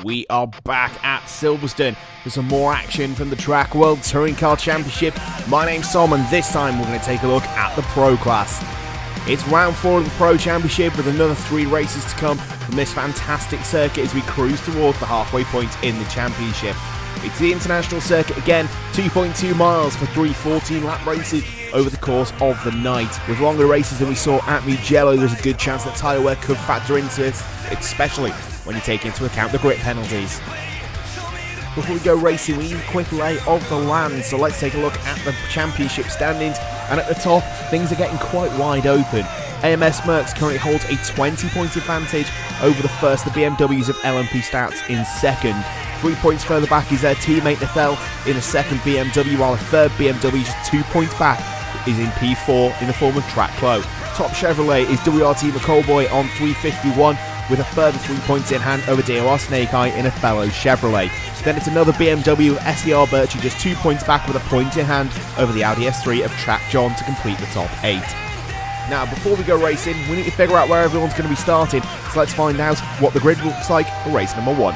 We are back at Silverstone for some more action from the TRAC World Touring Car Championship. My name's Tom, and this time we're going to take a look at the Pro class. It's round 4 of the Pro Championship with another 3 races to come from this fantastic circuit as we cruise towards the halfway point in the championship. It's the international circuit again, 2.2 miles for 3 14-lap races over the course of the night. With longer races than we saw at Mugello, there's a good chance that tyre wear could factor into it, especially when you take into account the grip penalties. Before we go racing, we need a quick lay of the land, so let's take a look at the championship standings. And at the top, things are getting quite wide open. AMS Merckx currently holds a 20-point advantage over the first, the BMWs of LMP Stats in second. 3 points further back is their teammate Nefel in a second BMW, while a third BMW just 2 points back is in P4 in the form of TRAC. Top Chevrolet is WRT McCallboy on 351 with a further 3 points in hand over DOR Snake Eye in a fellow Chevrolet. Then it's another BMW of SER Birchie just 2 points back with a point in hand over the Audi S3 of TRAC John to complete the top 8. Now, before we go racing, we need to figure out where everyone's going to be starting, so let's find out what the grid looks like for race number 1.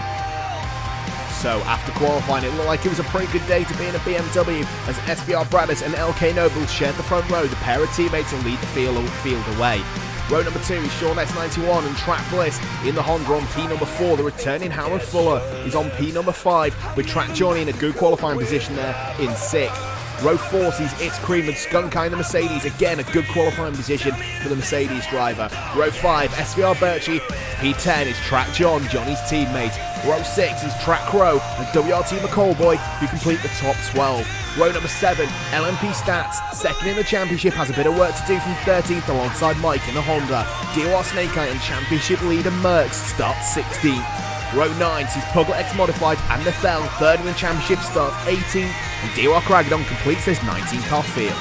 So, after qualifying, it looked like it was a pretty good day to be in a BMW as SBR Bradders and LK Noble shared the front row, the pair of teammates, and lead the field away. Row number 2 is Sean S91 and Track Bliss in the Honda on P number 4. The returning Howard Fuller is on P number 5 with Track Johnny in a good qualifying position there in 6th. Row 4 sees It's Cream and Skunk Eye in the Mercedes, again a good qualifying position for the Mercedes driver. Row 5, SVR Birchie, P10 is Track John, Johnny's teammate. Row 6 is Track Crow and WRT McCallboy who complete the top 12. Row number 7, LMP Stats, second in the championship, has a bit of work to do from 13th alongside Mike in the Honda. DOR Snake Eye and championship leader Merckx starts 16th. Row 9 sees Puglet X Modified and Nefel third in the championship starts 18th, and DOR Cragdon completes this 19-car field.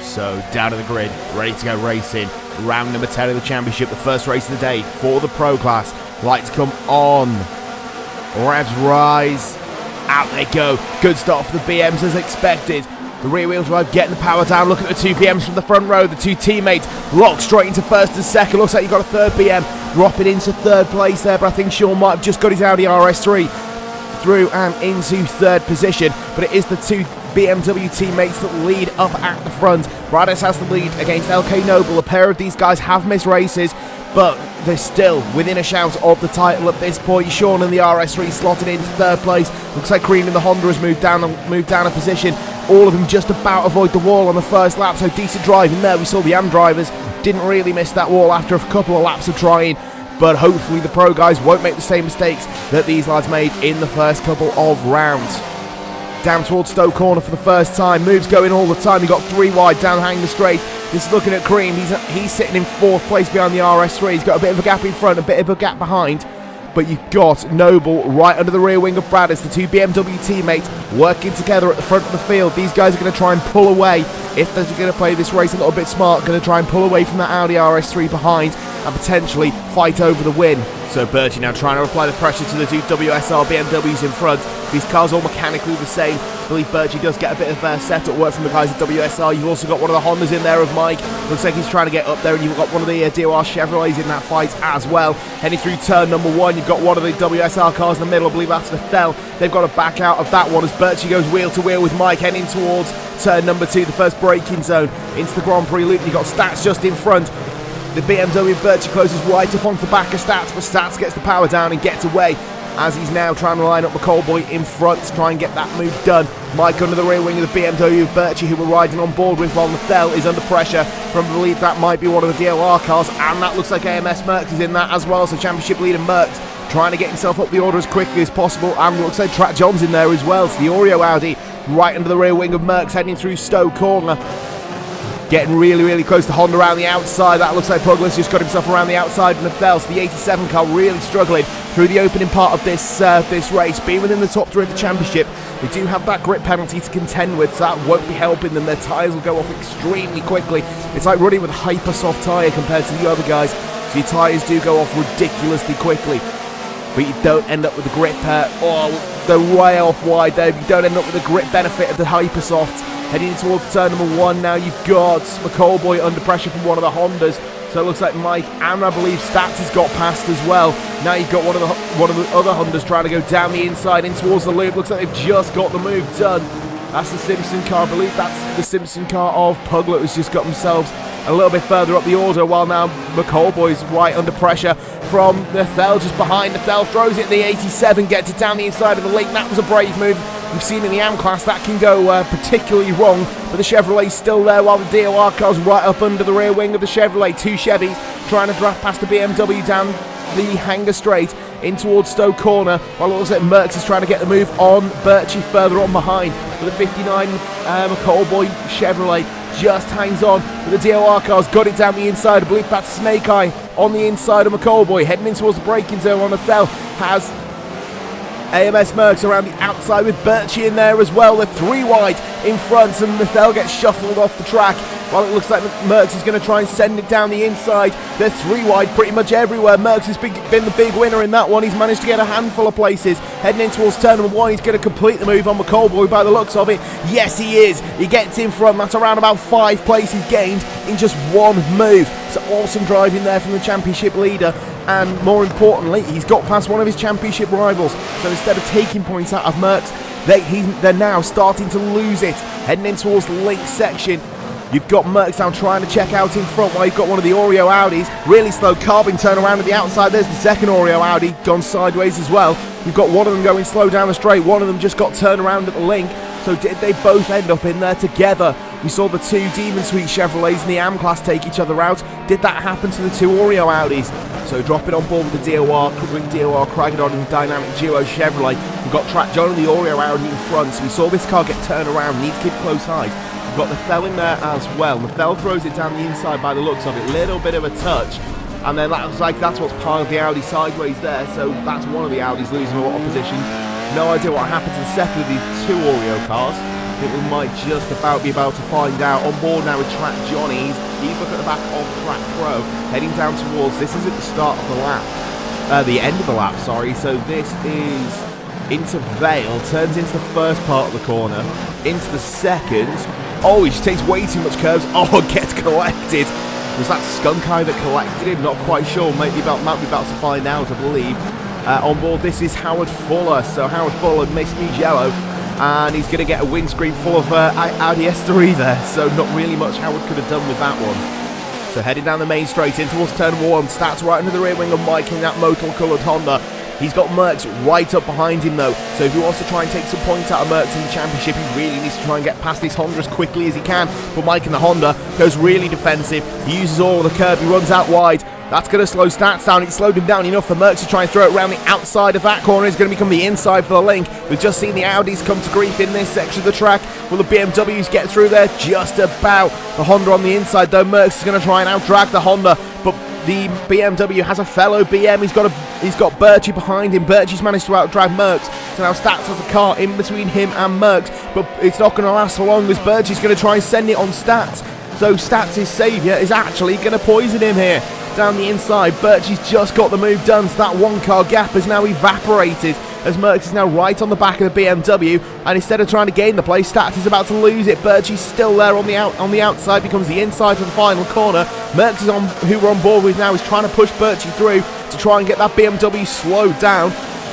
So down to the grid, ready to go racing. Round number 10 of the championship, the first race of the day for the Pro class. Lights come on. Revs rise. Out they go. Good start for the BMs as expected. The rear wheel drive getting the power down. Look at the 2 BMs from the front row. The 2 teammates locked straight into first and second. Looks like you've got a third BM dropping into third place there, but I think Sean might have just got his Audi RS3 through and into third position. But it is the 2 BMW teammates that lead up at the front. Bradders has the lead against LK Noble. A pair of these guys have missed races, but they're still within a shout of the title at this point. Sean and the RS3 slotted into third place. Looks like Cream in the Honda has moved down a position. All of them just about avoid the wall on the first lap, so decent driving there. We saw the AM drivers didn't really miss that wall after a couple of laps of trying, but hopefully the Pro guys won't make the same mistakes that these lads made in the first couple of rounds. Down towards Stowe Corner for the first time. Moves going all the time. He got 3 wide down hanging the straight. This is looking at Cream. He's sitting in 4th place behind the RS3. He's got a bit of a gap in front, a bit of a gap behind. But you've got Noble right under the rear wing of Bradders. The 2 BMW teammates working together at the front of the field. These guys are going to try and pull away. If they're going to play this race a little bit smart, going to try and pull away from that Audi RS3 behind and potentially fight over the win. So Birchie now trying to apply the pressure to the 2 WSR BMWs in front. These cars all mechanically the same. I believe Birchie does get a bit of setup work from the guys at WSR. You've also got one of the Hondas in there of Mike. Looks like he's trying to get up there, and you've got one of the DOR Chevrolets in that fight as well. Heading through turn number 1, you've got one of the WSR cars in the middle. I believe that's the Fell. They've got to back out of that one as Birchie goes wheel to wheel with Mike heading towards turn number 2, the first braking zone into the Grand Prix loop. You've got Stats just in front. The BMW of Birchie closes right up onto the back of Stats, but Stats gets the power down and gets away as he's now trying to line up McCallboy in front to try and get that move done. Mike under the rear wing of the BMW of Birchie, who we're riding on board with, while Nefel is under pressure from the belief that might be one of the DOR cars, and that looks like AMS Merckx is in that as well, so championship leader Merckx trying to get himself up the order as quickly as possible, and looks like Track John's in there as well, so the Oreo Audi right under the rear wing of Merckx heading through Stowe Corner. Getting really, really close to Honda around the outside. That looks like Puglet's just got himself around the outside of Nefel. So the 87 car really struggling through the opening part of this race. Being within the top 3 of the championship, they do have that grip penalty to contend with, so that won't be helping them. Their tyres will go off extremely quickly. It's like running with a hyper soft tyre compared to the other guys. So your tyres do go off ridiculously quickly. But you don't end up with the grip, they're way off wide there. You don't end up with the grip benefit of the hyper soft. Heading towards turn number 1 now, you've got McCallboy under pressure from one of the Hondas. So it looks like Mike and I believe Stats has got past as well. Now you've got one of the other Hondas trying to go down the inside in towards the loop. Looks like they've just got the move done. That's the Simpson car. I believe that's the Simpson car of Puglet, who's just got themselves a little bit further up the order, while now McCallboy's right under pressure from Nathel, just behind. Nathel throws it in the 87, gets it down the inside of the link. That was a brave move. We've seen in the AM class that can go particularly wrong, but the Chevrolet's still there, while the DOR car's right up under the rear wing of the Chevrolet. Two Chevys trying to draft past the BMW down the hangar straight in towards Stowe Corner, while it looks like Merckx is trying to get the move on Birchie further on behind. But the 59 McCallboy Chevrolet just hangs on, but the DOR car's got it down the inside. I believe that's Snake Eye on the inside of McCallboy, heading in towards the braking zone on the Fell. Has AMS Merckx around the outside with Birchie in there as well. They're 3 wide in front, and Nathel gets shuffled off the track, while it looks like Merckx is going to try and send it down the inside. They're 3 wide pretty much everywhere. Merckx has been the big winner in that one. He's managed to get a handful of places. Heading in towards turn number 1, he's going to complete the move on McCallboy by the looks of it. Yes, he is. He gets in front. That's around about 5 places gained in just 1 move. So awesome driving there from the championship leader. And more importantly, he's got past one of his championship rivals. So instead of taking points out of Merckx, they're now starting to lose it. Heading in towards the link section, you've got Merckx now trying to check out in front, while you've got one of the Oreo Audis. Really slow carbon turn around at the outside. There's the second Oreo Audi gone sideways as well. You've got one of them going slow down the straight. One of them just got turned around at the link. So did they both end up in there together? We saw the 2 Demon Suite Chevrolets in the AM class take each other out. Did that happen to the 2 Oreo Audis? So dropping on board with the DOR, Craggadon and Dynamic Duo Chevrolet. We've got Track John and the Oreo Audi in front. So we saw this car get turned around. Need to keep close eyes. We've got Nathel in there as well. Nathel throws it down the inside by the looks of it. Little bit of a touch. And then that's what's piled the Audi sideways there. So that's one of the Audis losing a lot of positions. No idea what happened to the second of the 2 Oreo cars. I think we might just about be able to find out. On board now with Track Johnny. He's looking at the back of Track Pro, heading down towards, this is at the start of the lap, the end of the lap, sorry. So this is into Vale, turns into the first part of the corner, into the second. Oh, he just takes way too much curves. Oh, gets collected. Was that Skunk Eye that collected him? Not quite sure. Might be about to find out, I believe. On board, this is Howard Fuller. So Howard Fuller missed me yellow, and he's going to get a windscreen full of Audi S3 there. So not really much Howard could have done with that one. So heading down the main straight in towards turn 1. Stats right under the rear wing of Mike in that motor-coloured Honda. He's got Merckx right up behind him though, so if he wants to try and take some points out of Merckx in the championship, he really needs to try and get past this Honda as quickly as he can. But Mike in the Honda goes really defensive. He uses all of the curb, he runs out wide. That's going to slow Stats down. It slowed him down enough for Merckx to try and throw it around the outside of that corner. It's going to become the inside for the link. We've just seen the Audis come to grief in this section of the track. Will the BMWs get through there? Just about. The Honda on the inside though. Merckx is going to try and out-drag the Honda, but the BMW has a fellow BM. He's got Birchie behind him. Birchie's managed to out-drag Merckx. So now Stats has a car in between him and Merckx, but it's not going to last for long as Birchie's going to try and send it on Stats. So Stats' saviour is actually going to poison him here. Down the inside, Birchie's just got the move done, so that 1-car gap has now evaporated as Merckx is now right on the back of the BMW, and instead of trying to gain the place, Stats is about to lose it. Birchie's still there on the outside, becomes the inside for the final corner. Merckx is on, who we're on board with now, is trying to push Birchie through to try and get that BMW slowed down.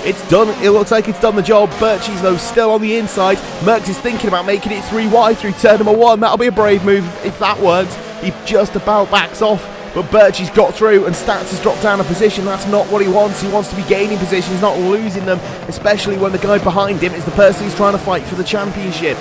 It's done. It looks like it's done the job. Birchie's though still on the inside. Merckx is thinking about making it 3 wide through turn number 1. That'll be a brave move if that works. He just about backs off. But Birchie's got through and Stats has dropped down a position. That's not what he wants. He wants to be gaining positions, not losing them, especially when the guy behind him is the person who's trying to fight for the championship.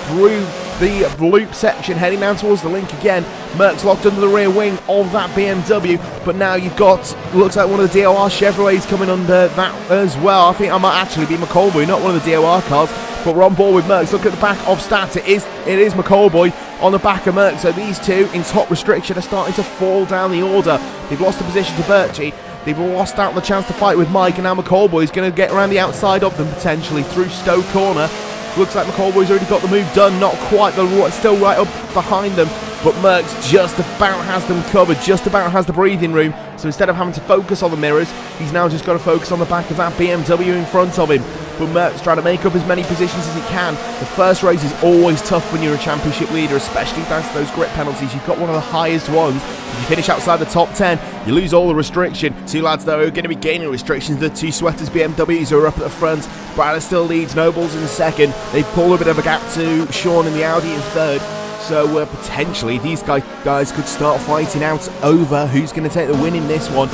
Through the loop section, heading down towards the link again. Merckx locked under the rear wing of that BMW, but now you've got, looks like one of the DOR Chevrolets coming under that as well. I think I might actually be McCallboy, not one of the DOR cars, but we're on board with Merckx. Look at the back of Stats. It is McCallboy on the back of Merckx. So these two in top restriction are starting to fall down the order. They've lost the position to Birchie. They've lost out the chance to fight with Mike, and now McCallboy is going to get around the outside of them potentially through Stowe Corner. Looks like McCallboy's already got the move done. Not quite, still right up behind them. But Merckx just about has them covered, just about has the breathing room. So instead of having to focus on the mirrors, he's now just got to focus on the back of that BMW in front of him. but Merck's trying to make up as many positions as he can. The first race is always tough when you're a championship leader, especially thanks to those grit penalties. You've got one of the highest ones. If you finish outside the top 10, you lose all the restriction. Two lads, though, who are going to be gaining restrictions. The two Sweaters BMWs who are up at the front. Brad still leads, Nobles in second. They pull a bit of a gap to Sean in the Audi in third. So potentially these guys could start fighting out over who's going to take the win in this one.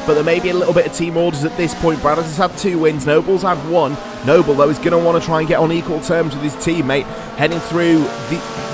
But there may be a little bit of team orders at this point. Brad has had 2 wins. Noble's had 1. Noble, though, is going to want to try and get on equal terms with his teammate. Heading through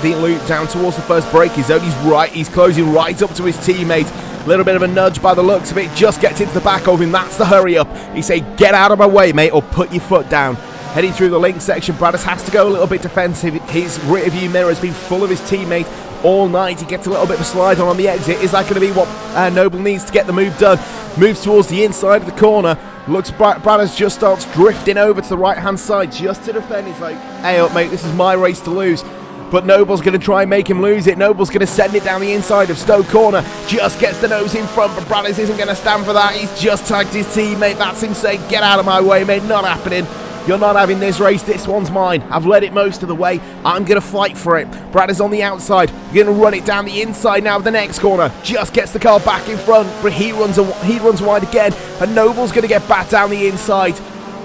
the loop down towards the first break. He's right. He's closing right up to his teammate. A little bit of a nudge by the looks of it. Just gets into the back of him. That's the hurry up. He say, get out of my way, mate, or put your foot down. Heading through the link section, Bradders has to go a little bit defensive. His rear view mirror has been full of his teammate all night. He gets a little bit of a slide on the exit. Is that going to be what Noble needs to get the move done? Moves towards the inside of the corner. Looks, Bradders just starts drifting over to the right-hand side just to defend. He's like, hey up, mate, this is my race to lose. But Noble's going to try and make him lose it. Noble's going to send it down the inside of Stowe corner. Just gets the nose in front, but Bradders isn't going to stand for that. He's just tagged his teammate. That's insane. Get out of my way, mate. Not happening. You're not having this race. This one's mine. I've led it most of the way. I'm going to fight for it. Brad is on the outside. You're going to run it down the inside now of the next corner. Just gets the car back in front, but he runs wide again. And Noble's going to get back down the inside.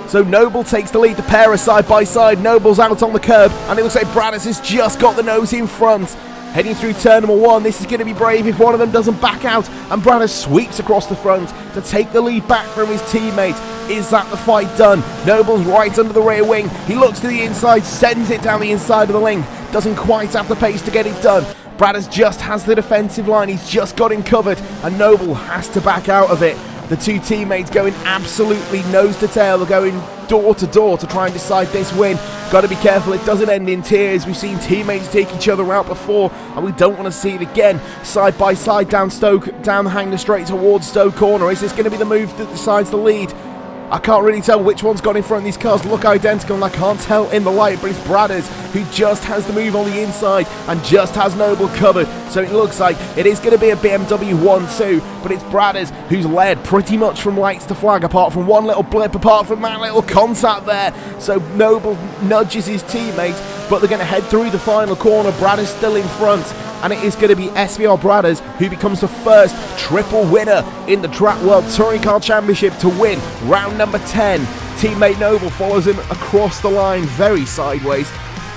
So Noble takes the lead. The pair are side by side. Noble's out on the curb. And it looks like Bradders has just got the nose in front. Heading through turn number 1, this is going to be brave if one of them doesn't back out. And Bradders sweeps across the front to take the lead back from his teammate. Is that the fight done? Noble's right under the rear wing. He looks to the inside, sends it down the inside of the link. Doesn't quite have the pace to get it done. Bradders just has the defensive line. He's just got him covered. And Noble has to back out of it. The two teammates going absolutely nose to tail. They're going door to door to try and decide this win. Got to be careful it doesn't end in tears. We've seen teammates take each other out before, and we don't want to see it again. Side by side down the hanger straight towards Stowe corner. Is this going to be the move that decides the lead? I can't really tell which one's got in front of these cars. Look identical, and I can't tell in the light, but it's Bradders who just has the move on the inside and just has Noble covered. So it looks like it is going to be a BMW 1-2, but it's Bradders who's led pretty much from lights to flag, apart from one little blip, apart from that little contact there. So Noble nudges his teammate, but they're going to head through the final corner. Bradders still in front. And it is going to be SVR Bradders who becomes the first triple winner in the TRAC World Touring Car Championship to win round number 10. Teammate Noble follows him across the line very sideways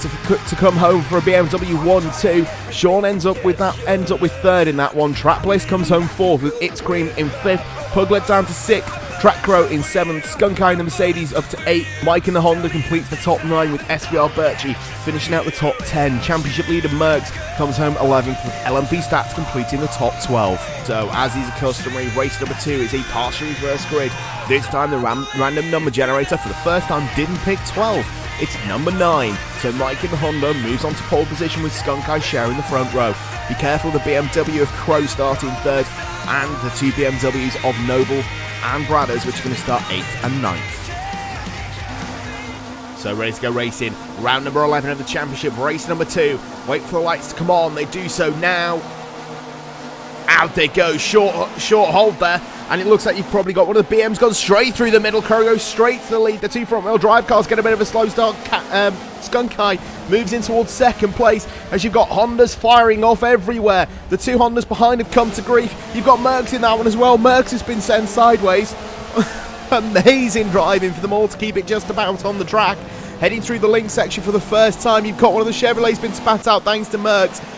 to come home for a BMW 1-2. Sean ends up with third in that one. Track Bliss comes home fourth with It's Cream in fifth. Puglet down to sixth. Track Crow in 7th, Skunk Eye and the Mercedes up to 8th. Mike in the Honda completes the top 9 with SVR Birchie finishing out the top 10. Championship leader Merckx comes home 11th with LMP Stats completing the top 12. So as is customary, race number 2 is a partial reverse grid. This time the random number generator for the first time didn't pick 12. It's number 9. So Mike in the Honda moves on to pole position with Skunk Eye sharing the front row. Be careful, the BMW of Crow starting 3rd and the 2 BMWs of Noble and Bradders, which are going to start 8th and 9th. So ready to go racing. Round number 11 of the championship, race number 2. Wait for the lights to come on. They do so now. Out they go. Short hold there. And it looks like you've probably got one of the BMs gone straight through the middle. Crow goes straight to the lead. The 2 front-wheel drive cars get a bit of a slow start. Skunk Eye moves in towards 2nd place as you've got Hondas firing off everywhere. The 2 Hondas behind have come to grief. You've got Merckx in that one as well. Merckx has been sent sideways. Amazing driving for them all to keep it just about on the track. Heading through the link section for the first time, you've got one of the Chevrolets been spat out thanks to Merckx.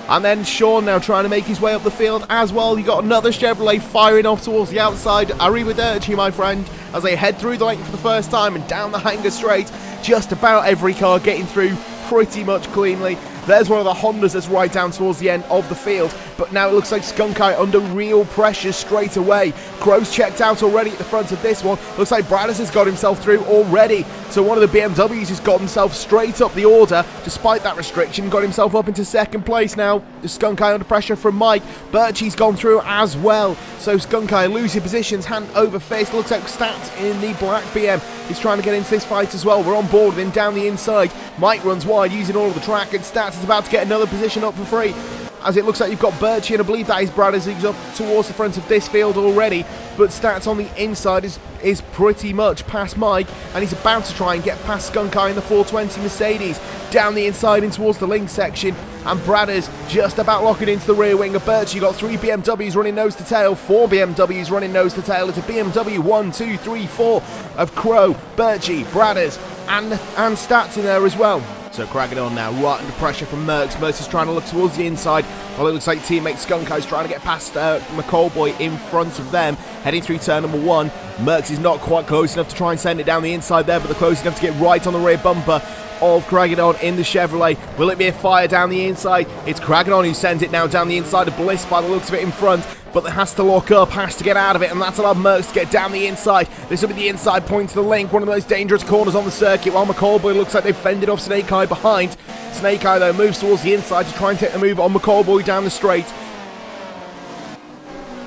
And then Sean now trying to make his way up the field as well. You got another Chevrolet firing off towards the outside. Arrivederci, my friend, as they head through the lane for the first time and down the hanger straight. Just about every car getting through pretty much cleanly. There's one of the Hondas that's right down towards the end of the field. But now it looks like Skunk Eye under real pressure straight away. Crow's checked out already at the front of this one. Looks like Bradders has got himself through already. So one of the BMWs has got himself straight up the order. Despite that restriction, got himself up into 2nd place now. The Skunk Eye under pressure from Mike. Birchie's gone through as well. So Skunk Eye losing positions, hand over fist. Looks like Stats in the black BM. He's trying to get into this fight as well. We're on board with him down the inside. Mike runs wide using all of the track, and Stats is about to get another position up for free. as it looks like you've got Birchie, and I believe that is Bradders, who's up towards the front of this field already, but Stats on the inside is pretty much past Mike, and he's about to try and get past Skunk Eye in the 420 Mercedes, down the inside in towards the link section, and Bradders just about locking into the rear wing of Birchie. You've got 3 BMWs running nose to tail, 4 BMWs running nose to tail. It's a BMW 1, 2, 3, 4 of Crow, Birchie, Bradders, and Stats in there as well. So cracking on now, right under pressure from Mercs. Mercs is trying to look towards the inside, while it looks like teammate Skunk Eye's trying to get past McCallboy in front of them, heading through turn number 1. Mercs is not quite close enough to try and send it down the inside there, but they're close enough to get right on the rear bumper of Craggadon in the Chevrolet. Will it be a fire down the inside? It's Craggadon who sends it now down the inside of Bliss by the looks of it in front, but it has to lock up, has to get out of it, and that's allowed Mercs to get down the inside. This will be the inside point to the link, one of the most dangerous corners on the circuit, while McCallboy looks like they've fended off Snake Eye behind. Snake Eye, though, moves towards the inside to try and take the move on McCallboy down the straight.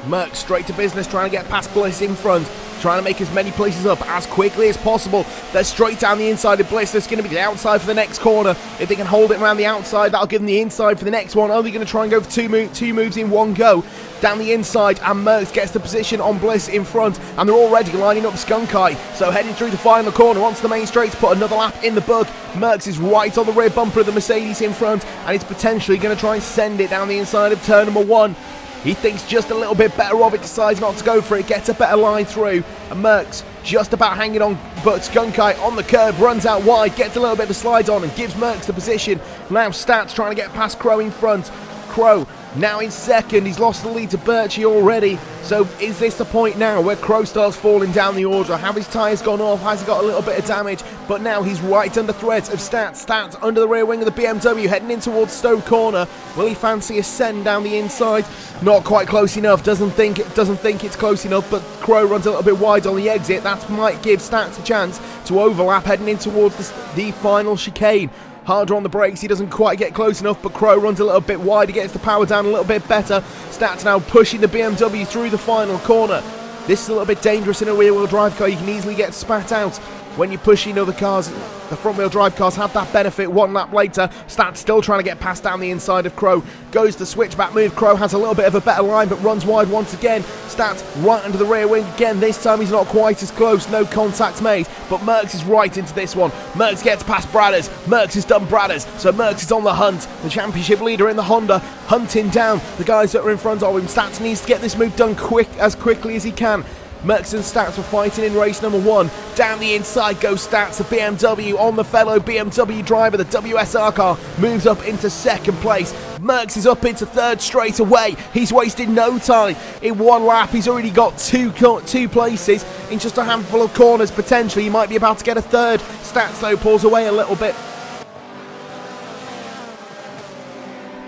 Mercs straight to business, trying to get past Bliss in front, trying to make as many places up as quickly as possible. They're straight down the inside of Bliss. That's going to be the outside for the next corner. If they can hold it around the outside, that'll give them the inside for the next one. Only going to try and go for two moves in one go. Down the inside, and Mercs gets the position on Bliss in front, and they're already lining up Skunk Eye. So heading through the final corner onto the main straight to put another lap in the book. Mercs is right on the rear bumper of the Mercedes in front, and it's potentially going to try and send it down the inside of turn number 1. He thinks just a little bit better of it, decides not to go for it, gets a better line through, and Mercs just about hanging on, but Skunk Eye on the curb, runs out wide, gets a little bit of a slide on and gives Mercs the position. Now Stats trying to get past Crow in front. Crow now in second, he's lost the lead to Birchie already. So is this the point now where Crow starts falling down the order? Have his tyres gone off? Has he got a little bit of damage? But now he's right under threat of Stats. Stats under the rear wing of the BMW, heading in towards Stowe Corner. Will he fancy a send down the inside? Not quite close enough. Doesn't think it's close enough, but Crow runs a little bit wide on the exit. That might give Stats a chance to overlap heading in towards the final chicane. Harder on the brakes, he doesn't quite get close enough, but Crow runs a little bit wide, he gets the power down a little bit better. Stats now pushing the BMW through the final corner. This is a little bit dangerous in a rear-wheel drive car. You can easily get spat out when you're pushing other cars. The front-wheel drive cars have that benefit. One lap later, Stats still trying to get past down the inside of Crow. Goes the switchback move. Crow has a little bit of a better line, but runs wide once again. Stats right under the rear wing again. This time he's not quite as close. No contact made, but Mercs is right into this one. Mercs gets past Bradders. Mercs has done Bradders, so Mercs is on the hunt. The championship leader in the Honda, hunting down the guys that are in front of him. Stats needs to get this move done as quickly as he can. Mercs and Stats were fighting in race number 1. Down the inside goes Stats, the BMW on the fellow BMW driver. The WSR car moves up into second place. Mercs is up into third straight away. He's wasted no time. In one lap, he's already got two places in just a handful of corners. Potentially, he might be about to get a third. Stats, though, pulls away a little bit.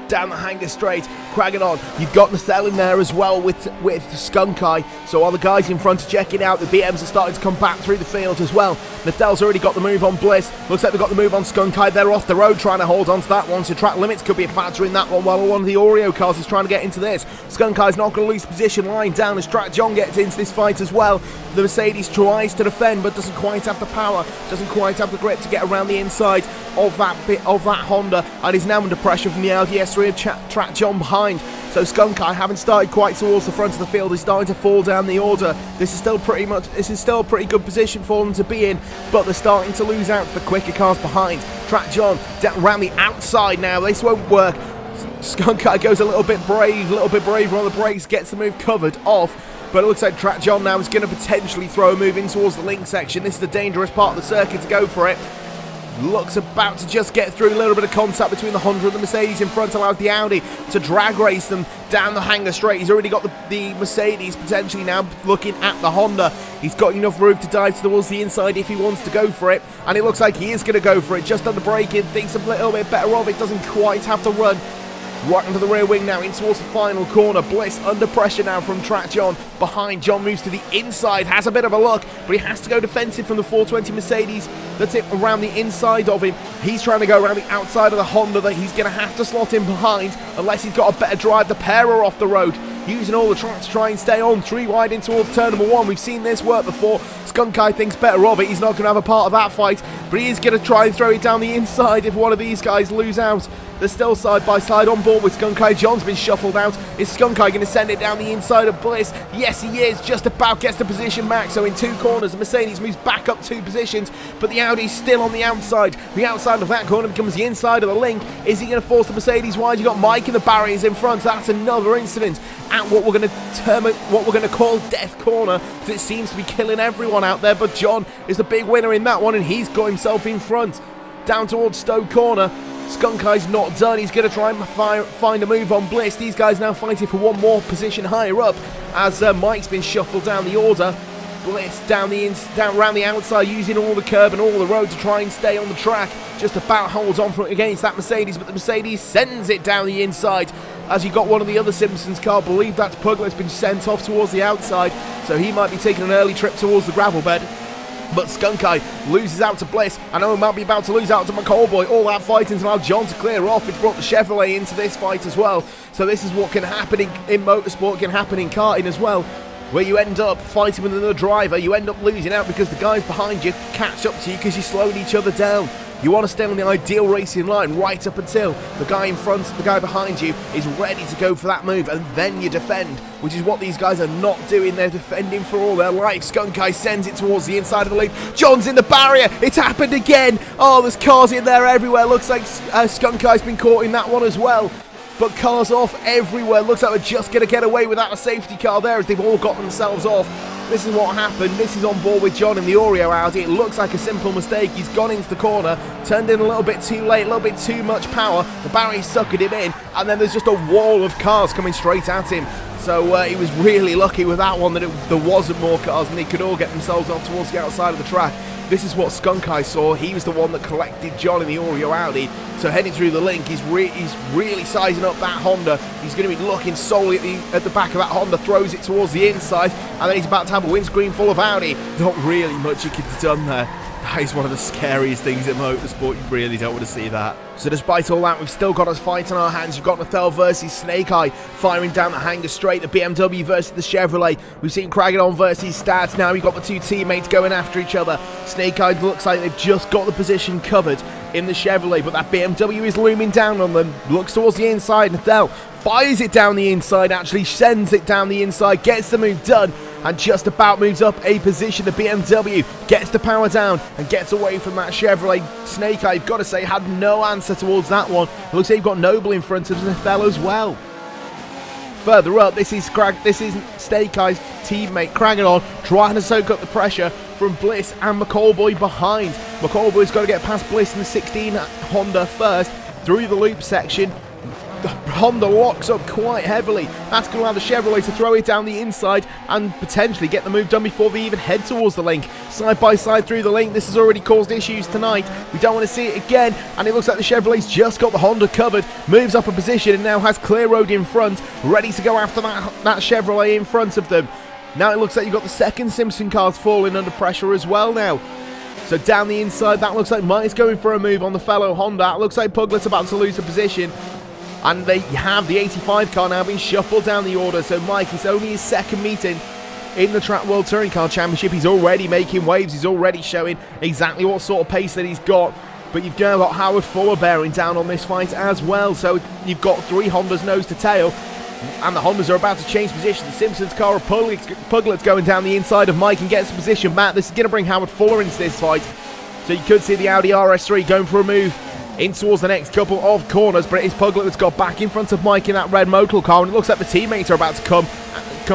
Down the hanger straight, Craggadon. You've got Nacelle in there as well with Skunk Eye. So while the guys in front are checking out, the BMs are starting to come back through the field as well. Nacelle's already got the move on Bliss. Looks like they've got the move on Skunk Eye. They're off the road trying to hold on to that one. So track limits could be a factor in that one, while one of the Oreo cars is trying to get into this. Skunk Eye's not going to lose position, lying down as Track John gets into this fight as well. The Mercedes tries to defend, but doesn't quite have the power, doesn't quite have the grip to get around the inside of that Honda, and is now under pressure from the Audi S3 of Track John behind. So Skunk Eye, having started quite towards the front of the field, is starting to fall down the order. This is still a pretty good position for them to be in, but they're starting to lose out to the quicker cars behind. Track John down around the outside now. This won't work. Skunk Eye goes a little bit braver on the brakes, gets the move covered off. But it looks like Track John now is going to potentially throw a move in towards the link section. This is the dangerous part of the circuit to go for it. Looks about to just get through. A little bit of contact between the Honda and the Mercedes in front allows the Audi to drag race them down the hanger straight. He's already got the Mercedes potentially now looking at the Honda. He's got enough room to dive towards the inside if he wants to go for it, and it looks like he is going to go for it. Just under braking, thinks a little bit better of it, doesn't quite have to run. Right into the rear wing now, in towards the final corner. Bliss under pressure now from Track John. Behind, John moves to the inside, has a bit of a look, but he has to go defensive from the 420 Mercedes. That's it around the inside of him. He's trying to go around the outside of the Honda that he's going to have to slot in behind unless he's got a better drive. The pair are off the road, using all the tracks to try and stay on. 3 wide in towards turn number 1. We've seen this work before. Skunk Eye thinks better of it. He's not going to have a part of that fight, but he is going to try and throw it down the inside if one of these guys lose out. They're still side by side on board with Skunkai. John's been shuffled out. Is Skunkai going to send it down the inside of Bliss? Yes, he is. Just about gets the position back. So in 2 corners, the Mercedes moves back up 2 positions, but the Audi's still on the outside. The outside of that corner becomes the inside of the link. Is he going to force the Mercedes wide? You got Mike in the barriers in front. That's another incident at what we're going to call death corner, because it seems to be killing everyone out there. But John is the big winner in that one, and he's got himself in front. Down towards Stowe corner. Skunkai's not done. He's going to try and find a move on Bliss. These guys now fighting for one more position higher up as Mike's been shuffled down the order. Bliss down around the outside, using all the curb and all the road to try and stay on the track. Just about holds on against that Mercedes, but the Mercedes sends it down the inside. As you got one of the other Simpsons car, I believe that's Puglet's been sent off towards the outside, so he might be taking an early trip towards the gravel bed. But Skunkai loses out to Bliss. I know he might be about to lose out to McCallboy. All that fighting to allow John to clear off. It's brought the Chevrolet into this fight as well. So this is what can happen in motorsport, can happen in karting as well, where you end up fighting with another driver. You end up losing out because the guys behind you catch up to you because you're slowing each other down. You want to stay on the ideal racing line right up until the guy in front, the guy behind you is ready to go for that move, and then you defend, which is what these guys are not doing. They're defending for all their life. Skunkai sends it towards the inside of the loop. John's in the barrier. It's happened again. Oh, there's cars in there everywhere. Looks like Skunkai's been caught in that one as well. But cars off everywhere. Looks like we're just going to get away without a safety car there as they've all got themselves off. This is what happened. This is on board with John in the Oreo Audi. It looks like a simple mistake. He's gone into the corner, turned in a little bit too late, a little bit too much power. The barrier suckered him in, and then there's just a wall of cars coming straight at him. So he was really lucky with that one that there wasn't more cars and they could all get themselves off towards the outside of the track. This is what Skunkai saw. He was the one that collected John in the Oreo Audi. So heading through the link, he's really sizing up that Honda. He's going to be looking solely at the back of that Honda, throws it towards the inside, and then he's about to have a windscreen full of Audi. Not really much he could have done there. That is one of the scariest things in motorsport. You really don't want to see that. So despite all that, we've still got a fight on our hands. You've got Nathel versus Snake Eye firing down the hanger straight. The BMW versus the Chevrolet. We've seen Craggadon versus Stats. Now we've got the 2 teammates going after each other. Snake Eye looks like they've just got the position covered in the Chevrolet, but that BMW is looming down on them. Looks towards the inside. Nathel fires it down the inside, actually sends it down the inside, gets the move done, and just about moves up a position. The BMW gets the power down and gets away from that Chevrolet. Snake Eye, I've got to say, had no answer towards that one. It looks like you've got Noble in front of Nathel as well. Further up, this is Snake Eye's teammate Craggadon trying to soak up the pressure from Bliss and McCallboy behind. McCallboy's got to get past Bliss in the 16 Honda first through the loop section. The Honda locks up quite heavily. That's going to allow the Chevrolet to throw it down the inside and potentially get the move done before they even head towards the link. Side by side through the link. This has already caused issues tonight. We don't want to see it again, and it looks like the Chevrolet's just got the Honda covered. Moves up a position and now has clear road in front, ready to go after that Chevrolet in front of them. Now it looks like you've got the second Simpson cars falling under pressure as well now. So down the inside, that looks like Mike's going for a move on the fellow Honda. It looks like Puglet's about to lose the position. And they have the 85 car now being shuffled down the order. So Mike, it's only his second meeting in the Track World Touring Car Championship. He's already making waves. He's already showing exactly what sort of pace that he's got. But you've now got Howard Fuller bearing down on this fight as well. So you've got 3 Hondas nose to tail. And the Hondas are about to change position. The Simpsons car of Puglet's going down the inside of Mike and gets the position back. This is going to bring Howard Fuller into this fight. So you could see the Audi RS3 going for a move in towards the next couple of corners, but it is Puglet that's got back in front of Mike in that red Motul car, and it looks like the teammates are about to come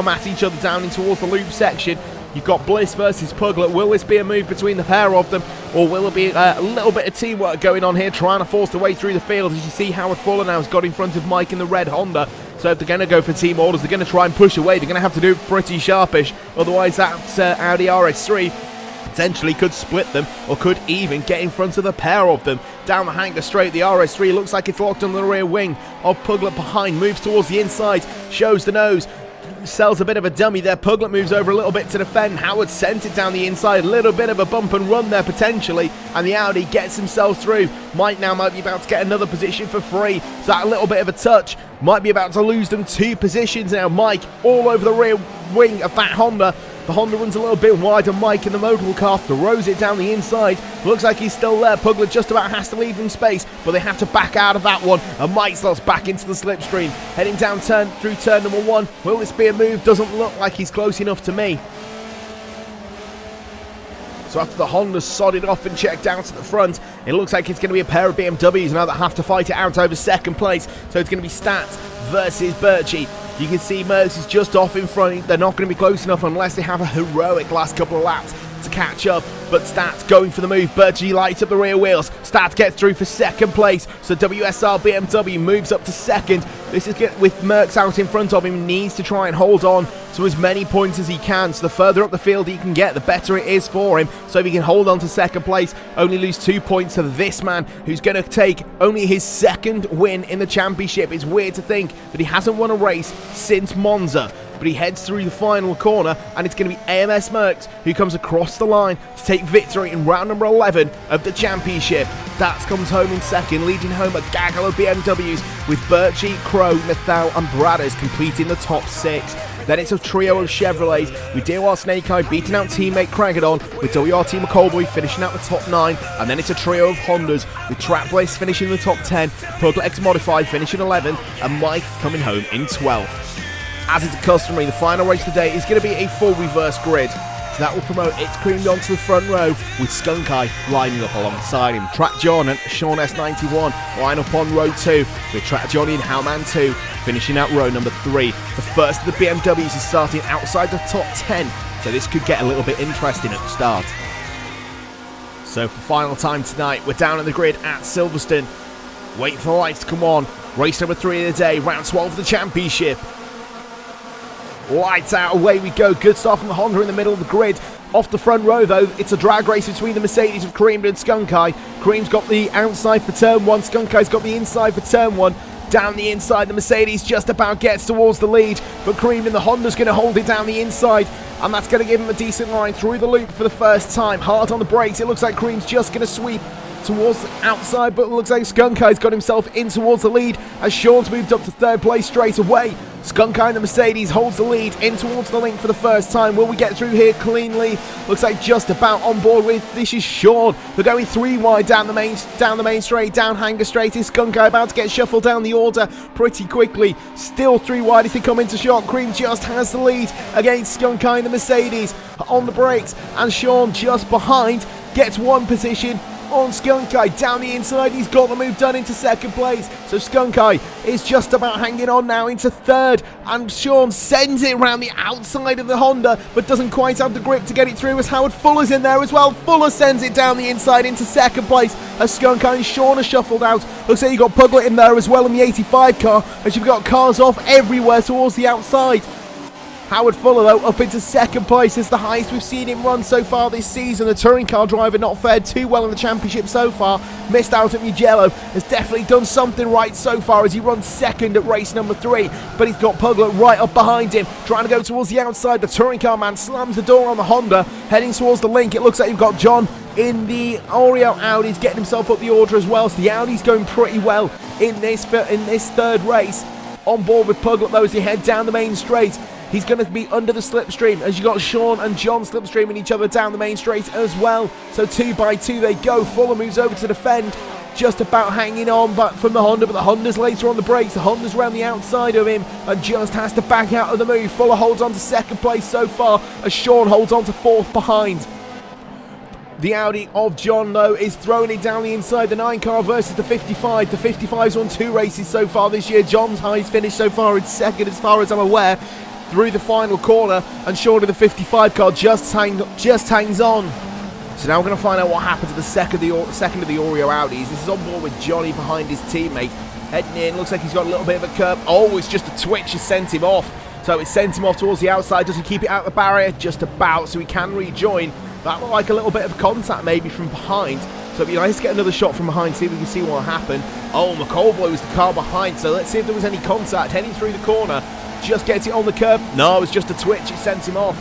at each other down in towards the loop section. You've got Bliss versus Puglet. Will this be a move between the pair of them, or will it be a little bit of teamwork going on here, trying to force their way through the field? As you see, Howard Fuller now has got in front of Mike in the red Honda. So if they're going to go for team orders, they're going to try and push away. They're going to have to do it pretty sharpish, otherwise that Audi RS3 potentially could split them, or could even get in front of the pair of them. Down the hanger straight, the RS3 looks like it's locked on the rear wing of Puglet behind, moves towards the inside, shows the nose, sells a bit of a dummy there. Puglet moves over a little bit to defend. Howard sent it down the inside, a little bit of a bump and run there potentially, and the Audi gets himself through. Mike now might be about to get another position for free, so that a little bit of a touch might be about to lose them 2 positions now. Mike all over the rear wing of that Honda, The Honda runs a little bit wide and Mike in the modal car throws it down the inside. Looks like he's still there. Pugler just about has to leave him space, but they have to back out of that one. And Mike slots back into the slipstream. Heading down through turn number 1. Will this be a move? Doesn't look like he's close enough to me. So after the Honda's sodded off and checked down to the front, it looks like it's going to be a pair of BMWs now that have to fight it out over second place. So it's going to be Stats versus Birchie. You can see Merckx is just off in front. They're not going to be close enough unless they have a heroic last couple of laps to catch up. But Stats going for the move. Birchie lights up the rear wheels. Stats gets through for second place. So WSR BMW moves up to second. This is with Merckx out in front of him. Needs to try and hold on to as many points as he can. So the further up the field he can get, the better it is for him. So if he can hold on to second place, only lose 2 points to this man who's going to take only his second win in the championship. It's weird to think that he hasn't won a race since Monza. But he heads through the final corner, and it's going to be AMS Merckx who comes across the line to take victory in round number 11 of the championship. Dats comes home in second, leading home a gaggle of BMWs with Birchie, Crow, Nathal and Bradders completing the top 6. Then it's a trio of Chevrolets with DOR Snake Eye beating out teammate Cragadon, with WRT McCollboy finishing out the top 9, and then it's a trio of Hondas with Trap Bliss finishing in the top 10, Pugler X Modified finishing 11th, and Mike coming home in 12th. As is customary, the final race of the day is going to be a full reverse grid. So that will promote It's Creamed onto the front row with Skunk Eye lining up alongside him. Track John and Sean S91 line up on row 2 with Track Johnny and Howman 2 finishing out row number 3. The first of the BMWs is starting outside the top 10, so this could get a little bit interesting at the start. So for the final time tonight, we're down on the grid at Silverstone. Wait for the lights to come on. Race number 3 of the day, round 12 of the championship. Lights out, away we go. Good start from the Honda in the middle of the grid. Off the front row though, it's a drag race between the Mercedes of Creamed and Skunk Eye. Cream's got the outside for turn 1, Skunk Eye's got the inside for turn 1. Down the inside, the Mercedes just about gets towards the lead, but Creamed and the Honda's going to hold it down the inside, and that's going to give him a decent line through the loop for the first time. Hard on the brakes, it looks like Cream's just going to sweep towards the outside, but it looks like Skunk Eye's got himself in towards the lead as Sean's moved up to third place straight away. Skunk Eye and the Mercedes holds the lead in towards the link for the first time. Will we get through here cleanly? Looks like just about on board with. This is Sean. They're going 3 wide down the main straight, down Hanger straight. Is Skunk Eye about to get shuffled down the order pretty quickly? Still 3 wide as they come into shot. Cream just has the lead against Skunk Eye and the Mercedes on the brakes, and Sean just behind gets 1 position on Skunk Eye. Down the inside, he's got the move done into second place. So Skunk Eye is just about hanging on now into third, and Sean sends it around the outside of the Honda, but doesn't quite have the grip to get it through as Howard Fuller's in there as well. Fuller sends it down the inside into second place as Skunk Eye and Sean are shuffled out. Looks like you've got Puglet in there as well in the 85 car, as you've got cars off everywhere towards the outside. Howard Fuller, though, up into second place. Is the highest we've seen him run so far this season. The touring car driver not fared too well in the championship so far. Missed out at Mugello. Has definitely done something right so far as he runs second at race number 3. But he's got Puglet right up behind him, trying to go towards the outside. The touring car man slams the door on the Honda, heading towards the link. It looks like you've got John in the Oreo Audi's getting himself up the order as well. So the Audi's going pretty well in this third race. On board with Puglet, though, as they head down the main straight. He's going to be under the slipstream as you got Sean and John slipstreaming each other down the main straight as well. So 2 by 2 they go. Fuller moves over to defend, just about hanging on but from the Honda, but the Honda's later on the brakes. The Honda's around the outside of him and just has to back out of the move. Fuller holds on to second place so far as Sean holds on to 4th behind. The Audi of John, though, is throwing it down the inside. The 9 car versus the 55. The 55's won 2 races so far this year. John's highest finish so far is second as far as I'm aware. Through the final corner, and Sean in the 55 car just hangs on. So now we're going to find out what happened to the second of the Oreo Audis. This is on board with Johnny behind his teammate. Heading in, looks like he's got a little bit of a curb. Oh, it's just a twitch has sent him off. So it sent him off towards the outside. Does he keep it out the barrier? Just about, so he can rejoin. That looked like a little bit of contact maybe from behind. So it'd be nice to get another shot from behind, see if we can see what happened. Oh, McCollboy was the car behind, so let's see if there was any contact. Heading through the corner. Just gets it on the curb. No, it was just a twitch. It sent him off.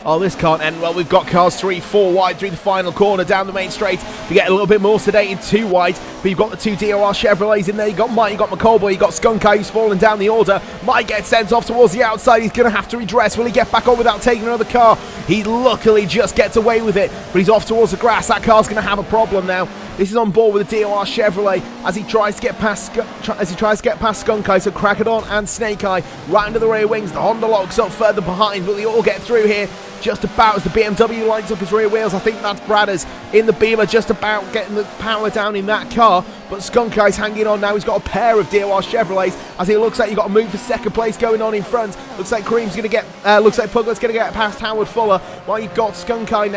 Oh, this can't end well. We've got cars 3, 4 wide through the final corner down the main straight. We get a little bit more sedated 2 wide, but you've got the 2 DOR Chevrolets in there. You've got Mike, you've got McCallboy, you've got Skunkai who's falling down the order. Mike gets sent off towards the outside. He's going to have to redress. Will he get back on without taking another car? He luckily just gets away with it, but he's off towards the grass. That car's going to have a problem now. This is on board with the DOR Chevrolet as he tries to get past Skunkai, so Crackadon and Snake Eye right under the rear wings. The Honda locks up further behind. Will they all get through here? Just about as the BMW lines up his rear wheels. I think that's Bradders in the Beamer, just about getting the power down in that car. But Skunkai's hanging on now. He's got a pair of DOR Chevrolets as it looks like you've got a move for second place going on in front. Looks like Cream's going to get, looks like Puglet's going to get past Howard Fuller. While you've got Skunkai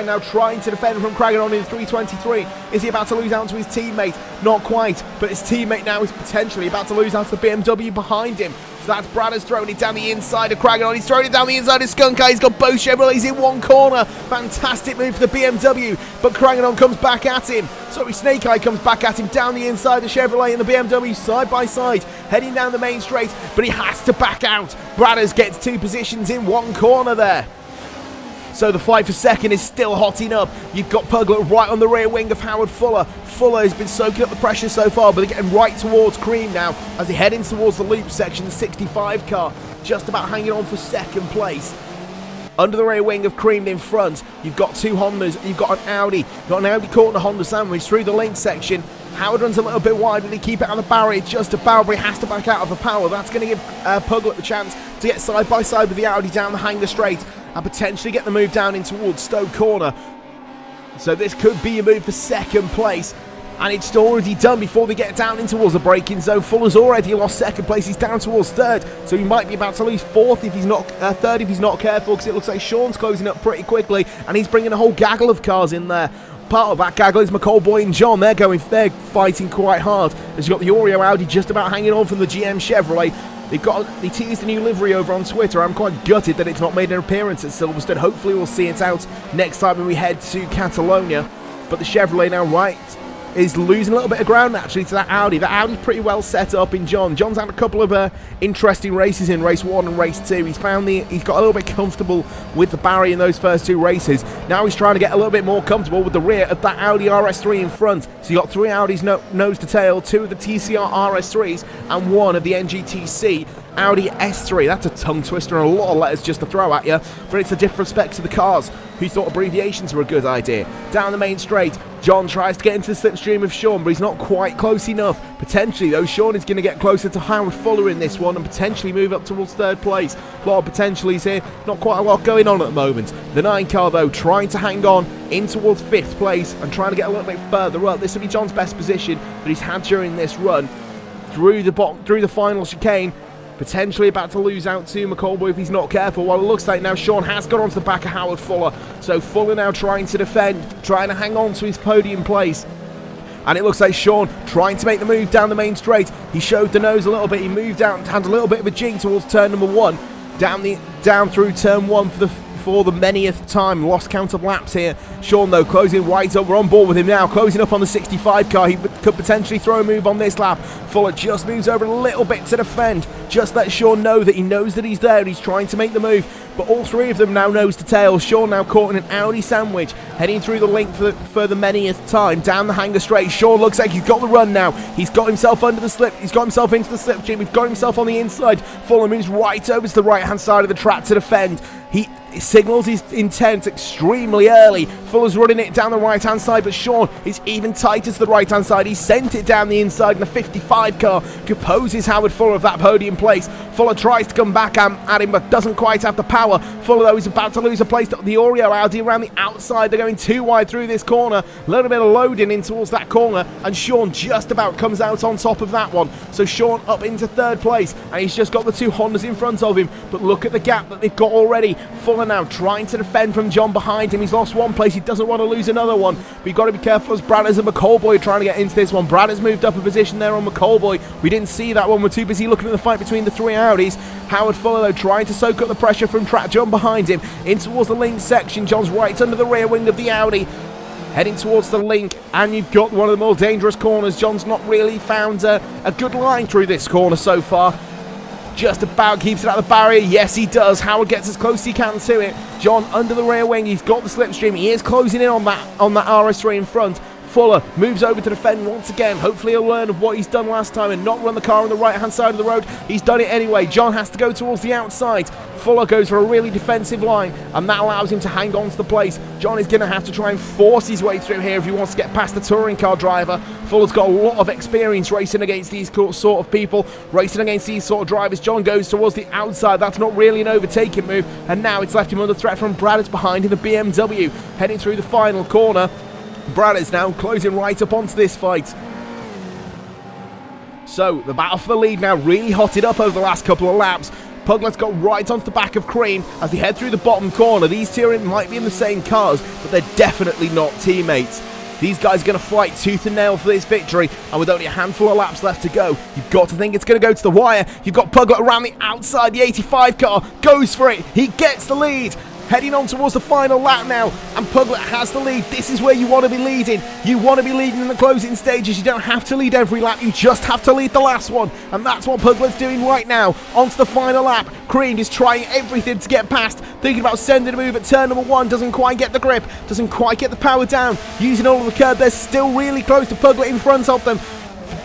now trying to defend from Crackadon in 323. Is he about to lose out to his teammate? Not quite, but his teammate now is potentially about to lose out to the BMW behind him. So that's Bradders throwing it down the inside of Crackadon. He's throwing it down the inside of Skunkai. He's got both Chevrolets in one corner. Fantastic move for the BMW, but Crackadon comes back at him. Sorry, Snake Eye comes back at him down the inside. The Chevrolet and the BMW side by side, heading down the main straight, but he has to back out. Bradders gets 2 positions in one corner there. So the fight for second is still hotting up. You've got Puglet right on the rear wing of Howard Fuller. Fuller has been soaking up the pressure so far, but they're getting right towards Cream now as they head in towards the loop section. The 65 car just about hanging on for second place. Under the rear wing of Cream in front, you've got 2 Hondas, you've got an Audi. You've got an Audi caught in a Honda sandwich through the link section. Howard runs a little bit wide, but they keep it on the barrier just about, but he has to back out of the power. That's going to give Puglet the chance to get side by side with the Audi down the Hanger straight and potentially get the move down in towards Stoke Corner. So this could be a move for second place, and it's already done before they get down in towards the braking zone. Fuller's already lost second place. He's down towards third, so he might be about to lose fourth if he's not third if he's not careful, because it looks like Sean's closing up pretty quickly, and he's bringing a whole gaggle of cars in there. Part of that gaggle is McCallboy and John. They're fighting quite hard. As you've got the Oreo Audi just about hanging on from the GM Chevrolet. They teased a new livery over on Twitter. I'm quite gutted that it's not made an appearance at Silverstone. Hopefully we'll see it out next time when we head to Catalonia. But the Chevrolet now is losing a little bit of ground actually to that Audi. The Audi's pretty well set up in John. John's had a couple of interesting races in race 1 and race 2. He's got a little bit comfortable with the barrier in those first 2 races. Now he's trying to get a little bit more comfortable with the rear of that Audi RS3 in front. So you got 3 Audis nose to tail, 2 of the TCR RS3s and 1 of the NGTC Audi S3. That's a tongue twister and a lot of letters just to throw at you, but it's a different spec to the cars who thought abbreviations were a good idea. Down the main straight, John tries to get into the slipstream of Sean, but he's not quite close enough. Potentially though, Sean is going to get closer to Howard Fuller in this one and potentially move up towards third place. A lot of potentials here, not quite a lot going on at the moment. The 9 car though trying to hang on in towards 5th place and trying to get a little bit further up. This will be John's best position that he's had during this run. Through the final chicane, potentially about to lose out to McCallboy if he's not careful. Well, it looks like now Sean has got onto the back of Howard Fuller. So Fuller now trying to defend, trying to hang on to his podium place. And it looks like Sean trying to make the move down the main straight. He showed the nose a little bit. He moved out and had a little bit of a jig towards turn number 1. Down through turn 1 for the manyth time. Lost count of laps here. Sean though closing right up. We're on board with him now, closing up on the 65 car. He could potentially throw a move on this lap. Fuller just moves over a little bit to defend. Just let Sean know that he knows that he's there and he's trying to make the move. But all 3 of them now nose to tail. Sean now caught in an Audi sandwich, heading through the link for the manyth time down the Hanger straight. Sean looks like he's got the run now. He's got himself under the slip. He's got himself into the slipstream. He's got himself on the inside. Fuller moves right over to the right hand side of the track to defend. He signals his intent extremely early. Fuller's running it down the right hand side, but Sean is even tighter to the right hand side. He sent it down the inside, and the 55 car composes Howard Fuller of that podium place. Fuller tries to come back at him, but doesn't quite have the power. Fuller though is about to lose a place to the Oreo Audi around the outside. They're going too wide through this corner. A little bit of loading in towards that corner, and Sean just about comes out on top of that one. So Sean up into 3rd place, and he's just got the 2 Hondas in front of him. But look at the gap that they've got already. Fuller now trying to defend from John behind him. He's lost 1 place. He doesn't want to lose another one. But you've got to be careful as Bradders and McCallboy are trying to get into this one. Bradders moved up a position there on McCallboy. We didn't see that one. We're too busy looking at the fight between the 3 Audis. Howard Fuller though trying to soak up the pressure from Track John behind him in towards the link section. John's right under the rear wing of the Audi, heading towards the link, and you've got one of the more dangerous corners. John's not really found a good line through this corner so far. just about keeps it out of the barrier. Yes, he does. Howard gets as close as he can to it. John under the rear wing. He's got the slipstream. He is closing in on that RS3 in front. Fuller moves over to defend once again. Hopefully he'll learn of what he's done last time and not run the car on the right-hand side of the road. He's done it anyway. John has to go towards the outside. Fuller goes for a really defensive line, and that allows him to hang on to the place. John is going to have to try and force his way through here if he wants to get past the touring car driver. Fuller's got a lot of experience racing against these sort of people, racing against these sort of drivers. John goes towards the outside. That's not really an overtaking move, and now it's left him under threat from Brad. It's behind in the BMW, heading through the final corner. Brad is now closing right up onto this fight. So, the battle for the lead now really hotted up over the last couple of laps. Puglet's got right onto the back of Cream as they head through the bottom corner. These two might be in the same cars, but they're definitely not teammates. These guys are going to fight tooth and nail for this victory, and with only a handful of laps left to go, you've got to think it's going to go to the wire. You've got Puglet around the outside. The 85 car goes for it. He gets the lead. Heading on towards the final lap now, and Puglet has the lead. This is where you want to be leading. You want to be leading in the closing stages. You don't have to lead every lap, you just have to lead the last one, and that's what Puglet's doing right now. Onto the final lap. Cream is trying everything to get past, thinking about sending a move at turn number 1, doesn't quite get the grip, doesn't quite get the power down, using all of the curb. They're still really close to Puglet in front of them.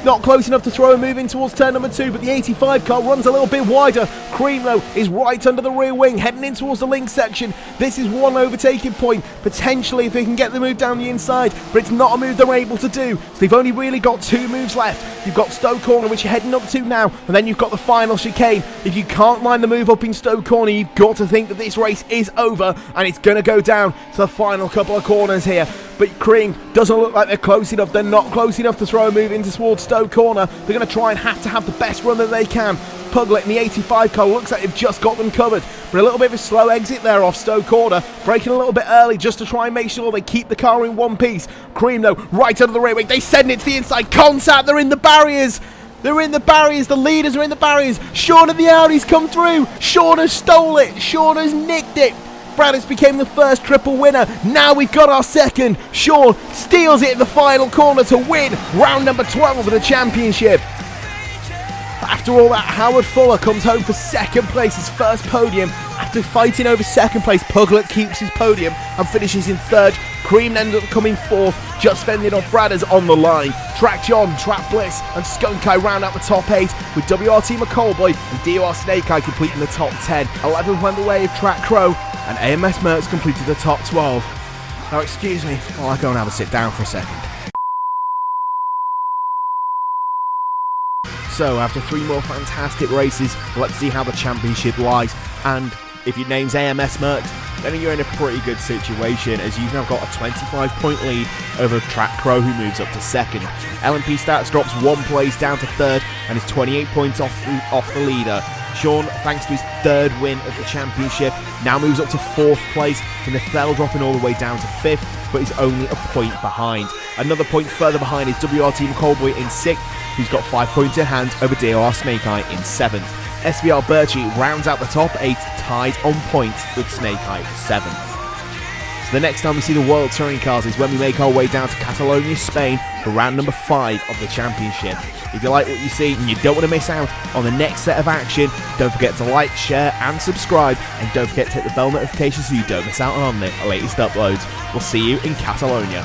Not close enough to throw a move in towards turn number 2, but the 85 car runs a little bit wider. Cream, though, is right under the rear wing, heading in towards the link section. This is one overtaking point, potentially, if they can get the move down the inside, but it's not a move they're able to do. So they've only really got 2 moves left. You've got Stowe Corner, which you're heading up to now, and then you've got the final chicane. If you can't line the move up in Stowe Corner, you've got to think that this race is over, and it's going to go down to the final couple of corners here. But Cream doesn't look like they're close enough. They're not close enough to throw a move into towards Stowe Corner. They're going to try and have to have the best run that they can. Puglet in the 85 car looks like they've just got them covered. But a little bit of a slow exit there off Stowe Corner. Braking a little bit early just to try and make sure they keep the car in one piece. Cream, though, right under the rear wing. They send it to the inside. Contact, they're in the barriers. They're in the barriers. The leaders are in the barriers. Sean and the Audis come through. Sean has stole it. Sean has nicked it. Braddis became the first triple winner. Now we've got our second. Sean steals it in the final corner to win round number 12 of the championship. After all that, Howard Fuller comes home for second place, his first podium. After fighting over second place, Puglet keeps his podium and finishes in third. Cream ended up coming fourth, just fending off Bradders on the line. TRAC John, TRAC Bliss and Skunk Eye round out the top 8, with WRT McCallboy and DOR Snake Eye completing the top 10. 11 went the way of TRAC Crow, and AMS Mercs completed the top 12. Now excuse me while I go and have a sit down for a second. So after 3 more fantastic races, let's see how the championship lies. And if your name's AMS Mercs, then you're in a pretty good situation, as you've now got a 25-point lead over TRAC Crow, who moves up to second. LMP Stats drops 1 place down to third and is 28 points off the leader. Sean, thanks to his 3rd win of the championship, now moves up to 4th place, with Nathel dropping all the way down to 5th, but is only a point behind. Another point further behind is WRT McCallboy in 6th, who's got 5 points in hand over DOR Snake Eye in 7th. SVR Birchie rounds out the top 8, tied on points with Snake Eye 7th. So the next time we see the World Touring Cars is when we make our way down to Catalonia, Spain for round number 5 of the championship. If you like what you see and you don't want to miss out on the next set of action, don't forget to like, share and subscribe, and don't forget to hit the bell notification so you don't miss out on the latest uploads. We'll see you in Catalonia.